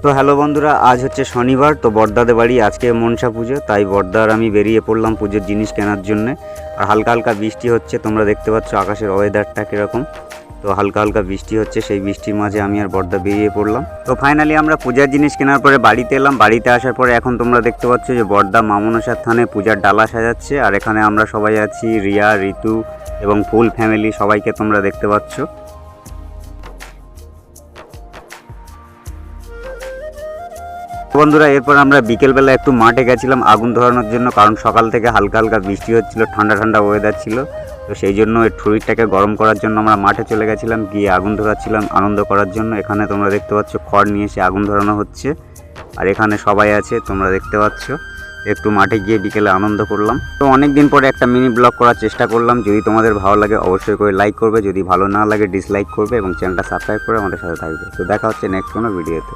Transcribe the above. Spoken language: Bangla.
তো হ্যালো বন্ধুরা, আজ হচ্ছে শনিবার। তো বড়দাদের বাড়ি আজকে মনসা পুজো, তাই বড়দার আমি বেরিয়ে পড়লাম পুজোর জিনিস কেনার জন্য। আর হালকা হালকা বৃষ্টি হচ্ছে, তোমরা দেখতে পাচ্ছ আকাশের ওয়েদারটা কীরকম। তো হালকা হালকা বৃষ্টি হচ্ছে, সেই বৃষ্টির মাঝে আমি আর বড়দা বেরিয়ে পড়লাম। তো ফাইনালি আমরা পূজার জিনিস কেনার পরে বাড়িতে এলাম। বাড়িতে আসার পরে এখন তোমরা দেখতে পাচ্ছ যে বড়দা মা মনসার থানে পূজার ডালা সাজাচ্ছে। আর এখানে আমরা সবাই আছি, রিয়া, ঋতু এবং ফুল ফ্যামিলি, সবাইকে তোমরা দেখতে পাচ্ছ। বন্ধুরা, এরপর আমরা বিকেলবেলা একটু মাঠে গেছিলাম আগুন ধরানোর জন্য, কারণ সকাল থেকে হালকা হালকা বৃষ্টি হচ্ছিল, ঠান্ডা ঠান্ডা ওয়েদার ছিল। তো সেই জন্য এই শরীরটাকে গরম করার জন্য আমরা মাঠে চলে গেছিলাম, গিয়ে আগুন ধরাচ্ছিলাম আনন্দ করার জন্য। এখানে তোমরা দেখতে পাচ্ছ খড় নিয়ে এসে আগুন ধরানো হচ্ছে, আর এখানে সবাই আছে তোমরা দেখতে পাচ্ছ। একটু মাঠে গিয়ে বিকেলে আনন্দ করলাম। তো অনেক দিন পরে একটা মিনি ব্লগ করার চেষ্টা করলাম। যদি তোমাদের ভালো লাগে অবশ্যই করে লাইক করবে, যদি ভালো না লাগে ডিসলাইক করবে এবং চ্যানেলটা সাবস্ক্রাইব করে আমাদের সাথে থাকবে। তো দেখা হচ্ছে নেক্সট কোনো ভিডিওতে।